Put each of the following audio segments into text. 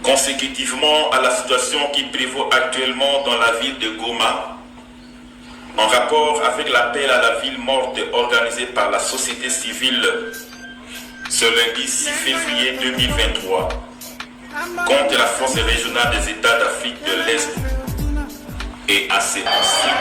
Consécutivement à la situation qui prévaut actuellement dans la ville de Goma, en rapport avec l'appel à la ville morte organisé par la société civile ce lundi 6 février 2023 contre la force régionale des États d'Afrique de l'Est est assez ancien.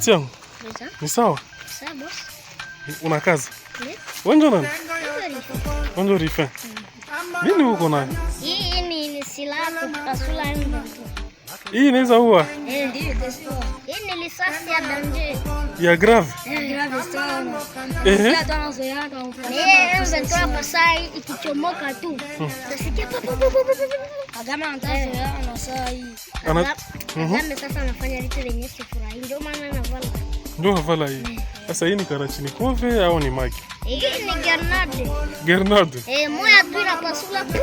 Tiang, ni sawa? Sawa boss. Una kazi? Yes. Wenjo nani? Wenjo Rifin. Nini uko nayo? Hii ni silaha kupasula mtu. Hii inaweza ua? Ndio tesio. Hii ni risasi ya danger. Ya grave? Grave sana. Mventoa pasai ikichomoka tu. Sasikia agama anataka saa hii. Agama sasa anafanya vitu vyenye sifurahi. Ndio maana anavala. Ndio anavala hii. Sasa hii ni Kalashnikov au ni Maki? Hii ni Grenade. Grenade? Moja tu inapasula tu.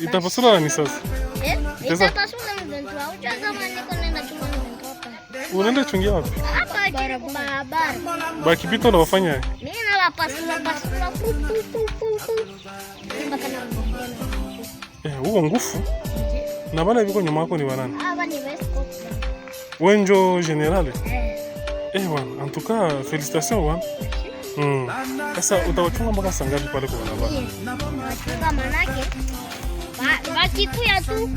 Itapasula ni sasa? Itapasula mventoa. Ujaza maniko nenda chunga mventoa. Unaenda chungia wapi? Hapa barabara. Bakipita na wafanya? Mimi na pasula. Huo ngufu? Na bana biko nyuma yako ni banani? Hapa ni Westcoast. Wenjo generale? Bwana, en tout cas, félicitations bwana. Sasa utawachunga mpaka saa ngapi pale kwa barabara? Wachunga manake bakikuya tu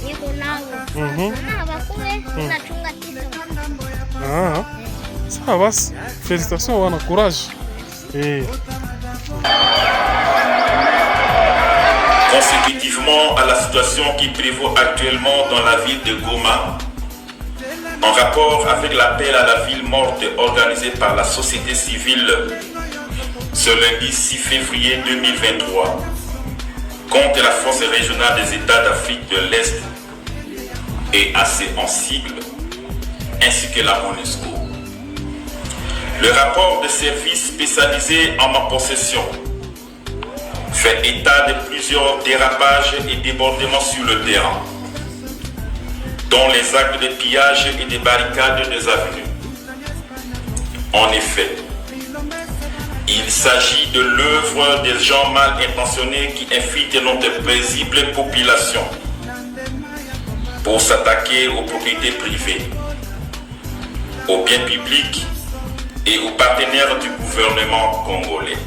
niko nao. Na bakule tunachunga tisa. Ça va, félicitations bwana, courage. Consécutivement à la situation qui prévaut actuellement dans la ville de Goma, en rapport avec l'appel à la ville morte organisé par la société civile ce lundi 6 février 2023 contre la force régionale des États d'Afrique de l'Est et assez en sigle, ainsi que la MONUSCO. Le rapport de service spécialisé en ma possession fait état de plusieurs dérapages et débordements sur le terrain, dont les actes de pillage et de barricades des avenues. En effet, il s'agit de l'œuvre des gens mal intentionnés qui infiltrent notre paisible population pour s'attaquer aux propriétés privées, aux biens publics et aux partenaires du gouvernement congolais.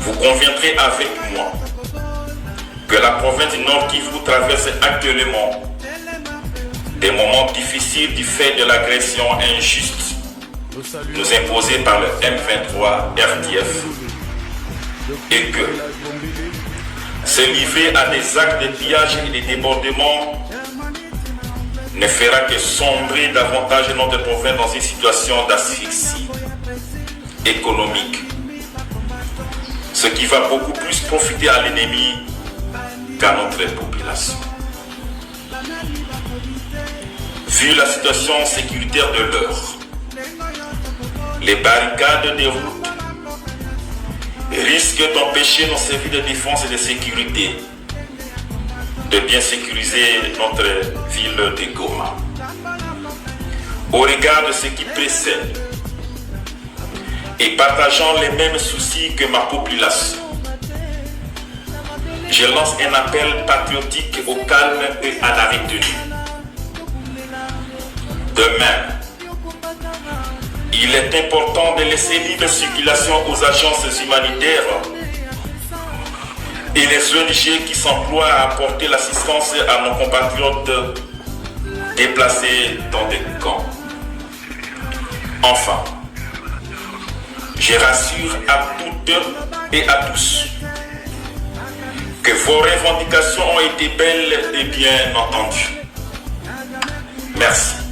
Vous conviendrez avec moi que la province du Nord Kivu traverse actuellement des moments difficiles du fait de l'agression injuste nous imposée par le M23 RDF et que se livrer à des actes de pillage et de débordement ne fera que sombrer davantage notre province dans une situation d'asphyxie économique, ce qui va beaucoup plus profiter à l'ennemi qu'à notre population. Vu la situation sécuritaire de l'heure, les barricades des routes risquent d'empêcher nos services de défense et de sécurité de bien sécuriser notre ville de Goma. Au regard de ce qui précède et partageant les mêmes soucis que ma population, je lance un appel patriotique au calme et à la retenue. De même, il est important de laisser libre circulation aux agences humanitaires et les ONG qui s'emploient à apporter l'assistance à nos compatriotes déplacés dans des camps. Enfin, je rassure à toutes et à tous que vos revendications ont été belles et bien entendues. Merci.